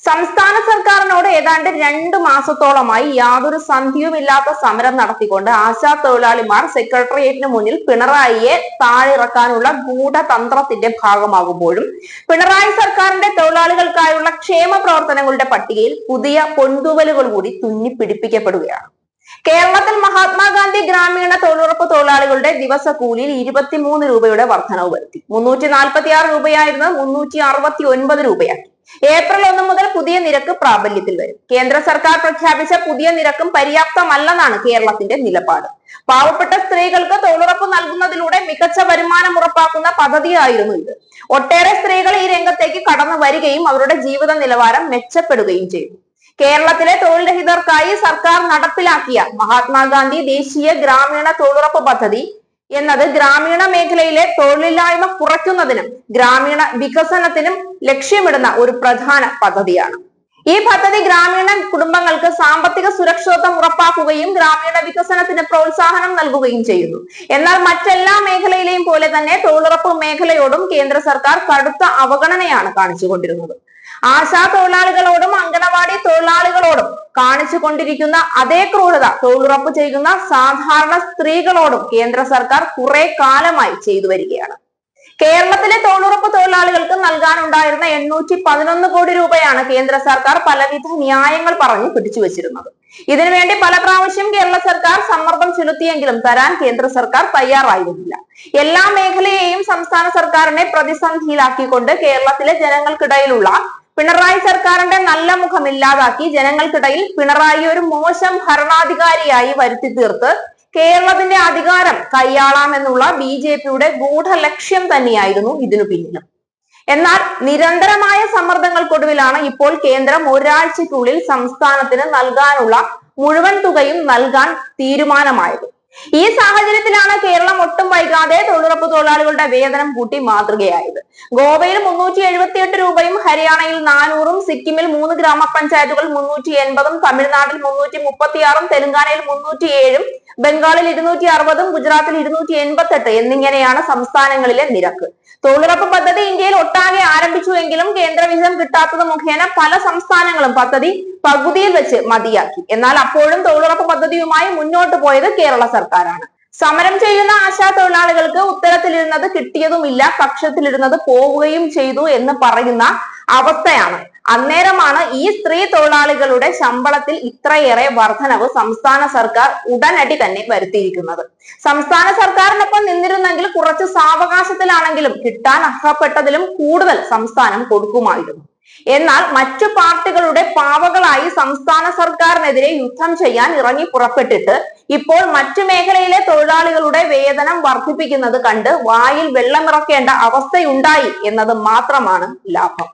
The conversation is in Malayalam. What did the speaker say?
സംസ്ഥാന സർക്കാരിനോട് ഏതാണ്ട് 2 മാസത്തോളമായി യാതൊരു സന്ധിയുമില്ലാത്ത സമരം നടത്തിക്കൊണ്ട് ആശാ തൊഴിലാളിമാർ സെക്രട്ടേറിയറ്റിന് മുന്നിൽ പിണറായിയെ താഴിറക്കാനുള്ള ഗൂഢതന്ത്രത്തിന്റെ ഭാഗമാകുമ്പോഴും പിണറായി സർക്കാരിന്റെ തൊഴിലാളികൾക്കായുള്ള ക്ഷേമ പ്രവർത്തനങ്ങളുടെ പട്ടികയിൽ പുതിയ പൊൻതൂവലുകൾ കൂടി തുന്നിപ്പിടിപ്പിക്കപ്പെടുകയാണ്. കേരളത്തിൽ മഹാത്മാഗാന്ധി ഗ്രാമീണ തൊഴിലുറപ്പ് തൊഴിലാളികളുടെ ദിവസക്കൂലിയിൽ 23 രൂപയുടെ വർധനവ് വരുത്തി. 346 രൂപയായിരുന്നത് 369 രൂപയാക്കി. ഏപ്രിൽ 1 മുതൽ പുതിയ നിരക്ക് പ്രാബല്യത്തിൽ വരും. കേന്ദ്ര സർക്കാർ പ്രഖ്യാപിച്ച പുതിയ നിരക്കും പര്യാപ്തമല്ലെന്നാണ് കേരളത്തിന്റെ നിലപാട്. പാവപ്പെട്ട സ്ത്രീകൾക്ക് തൊഴിലുറപ്പ് നൽകുന്നതിലൂടെ മികച്ച വരുമാനം ഉറപ്പാക്കുന്ന പദ്ധതിയായിരുന്നു ഇത്. ഒട്ടേറെ സ്ത്രീകൾ ഈ രംഗത്തേക്ക് കടന്നു വരികയും അവരുടെ ജീവിത നിലവാരം മെച്ചപ്പെടുകയും ചെയ്തു. കേരളത്തിലെ തൊഴിൽ രഹിതർക്കായി സർക്കാർ നടപ്പിലാക്കിയ മഹാത്മാഗാന്ധി ദേശീയ ഗ്രാമീണ തൊഴിലുറപ്പ് പദ്ധതി എന്നത് ഗ്രാമീണ മേഖലയിലെ തൊഴിലില്ലായ്മ കുറയ്ക്കുന്നതിനും ഗ്രാമീണ വികസനത്തിനും ലക്ഷ്യമിടുന്ന ഒരു പ്രധാന പദ്ധതിയാണ്. ഈ പദ്ധതി ഗ്രാമീണ കുടുംബങ്ങൾക്ക് സാമ്പത്തിക സുരക്ഷിതത്വം ഉറപ്പാക്കുകയും ഗ്രാമീണ വികസനത്തിന് പ്രോത്സാഹനം നൽകുകയും ചെയ്യുന്നു. എന്നാൽ മറ്റെല്ലാ മേഖലയിലെയും പോലെ തന്നെ തൊഴിലുറപ്പ് മേഖലയോടും കേന്ദ്ര സർക്കാർ കടുത്ത അവഗണനയാണ് കാണിച്ചുകൊണ്ടിരുന്നത്. ആശാ തൊഴിലാളികളോടും അംഗനവാടി തൊഴിലാളികളോടും കാണിച്ചുകൊണ്ടിരിക്കുന്ന അതേ ക്രൂരത തൊഴിലുറപ്പ് ചെയ്യുന്ന സാധാരണ സ്ത്രീകളോടും കേന്ദ്ര സർക്കാർ കുറെ കാലമായി ചെയ്തു വരികയാണ്. കേരളത്തിലെ തൊഴിലുറപ്പ് തൊഴിലാളികൾക്ക് നൽകാനുണ്ടായിരുന്ന 811 കോടി രൂപയാണ് കേന്ദ്ര സർക്കാർ പലവിധ ന്യായങ്ങൾ പറഞ്ഞ് പിടിച്ചുവച്ചിരുന്നത്. ഇതിനുവേണ്ടി പല പ്രാവശ്യം കേരള സർക്കാർ സമ്മർദ്ദം ചെലുത്തിയെങ്കിലും തരാൻ കേന്ദ്ര സർക്കാർ തയ്യാറായിരുന്നില്ല. എല്ലാ മേഖലയെയും സംസ്ഥാന സർക്കാരിനെ പ്രതിസന്ധിയിലാക്കിക്കൊണ്ട് കേരളത്തിലെ ജനങ്ങൾക്കിടയിലുള്ള പിണറായി സർക്കാരിന്റെ നല്ല മുഖം ഇല്ലാതാക്കി ജനങ്ങൾക്കിടയിൽ പിണറായി ഒരു മോശം ഭരണാധികാരിയായി വരുത്തി തീർത്ത് കേരളത്തിന്റെ അധികാരം കൈയാളാമെന്നുള്ള BJPയുടെ ഗൂഢലക്ഷ്യം തന്നെയായിരുന്നു ഇതിനു പിന്നിലും. എന്നാൽ നിരന്തരമായ സമ്മർദ്ദങ്ങൾക്കൊടുവിലാണ് ഇപ്പോൾ കേന്ദ്രം ഒരാഴ്ചയ്ക്കുള്ളിൽ സംസ്ഥാനത്തിന് നൽകാനുള്ള മുഴുവൻ തുകയും നൽകാൻ തീരുമാനമായത്. ഈ സാഹചര്യത്തിലാണ് കേരളം ഒട്ടും വൈകാതെ തൊഴിലുറപ്പ് തൊഴിലാളികളുടെ വേതനം കൂട്ടി മാതൃകയായത്. ഗോവയിൽ 378 രൂപയും ഹരിയാനയിൽ 400-ഉം സിക്കിമിൽ 3 ഗ്രാമപഞ്ചായത്തുകൾ 380-ഉം തമിഴ്നാട്ടിൽ 336-ഉം തെലങ്കാനയിൽ 307-ഉം ബംഗാളിൽ 260-ഉം ഗുജറാത്തിൽ 288 എന്നിങ്ങനെയാണ് സംസ്ഥാനങ്ങളിലെ നിരക്ക്. തൊഴിലുറപ്പ് പദ്ധതി ഇന്ത്യയിൽ ഒട്ടാകെ ആരംഭിച്ചുവെങ്കിലും കേന്ദ്രവിഹിതം കിട്ടാത്തത് മുഖേന പല സംസ്ഥാനങ്ങളും പദ്ധതി പകുതിയിൽ വെച്ച് മതിയാക്കി. എന്നാൽ അപ്പോഴും തൊഴിലുറപ്പ് പദ്ധതിയുമായി മുന്നോട്ട് പോയത് കേരള സർക്കാരാണ്. സമരം ചെയ്യുന്ന ആശാ തൊഴിലാളികൾക്ക് ഉത്തരത്തിലിരുന്നത് കിട്ടിയതുമില്ല, കക്ഷത്തിലിരുന്നത് പോവുകയും ചെയ്തു എന്ന് പറയുന്ന അവസ്ഥയാണ്. അന്നേരമാണ് ഈ സ്ത്രീ തൊഴിലാളികളുടെ ശമ്പളത്തിൽ ഇത്രയേറെ വർധനവ് സംസ്ഥാന സർക്കാർ ഉടനടി തന്നെ വരുത്തിയിരിക്കുന്നത്. സംസ്ഥാന സർക്കാരിനൊപ്പം നിന്നിരുന്നെങ്കിൽ കുറച്ച് സാവകാശത്തിലാണെങ്കിലും കിട്ടാൻ അർഹപ്പെട്ടതിലും കൂടുതൽ സംസ്ഥാനം കൊടുക്കുമായിരുന്നു. എന്നാൽ മറ്റു പാർട്ടികളുടെ പാവകളായി സംസ്ഥാന സർക്കാരിനെതിരെ യുദ്ധം ചെയ്യാൻ ഇറങ്ങി പുറപ്പെട്ടിട്ട് ഇപ്പോൾ മറ്റു മേഖലയിലെ തൊഴിലാളികളുടെ വേതനം വർദ്ധിപ്പിക്കുന്നത് കണ്ട് വായിൽ വെള്ളമിറക്കേണ്ട അവസ്ഥയുണ്ടായി എന്നത് മാത്രമാണ് ലാഭം.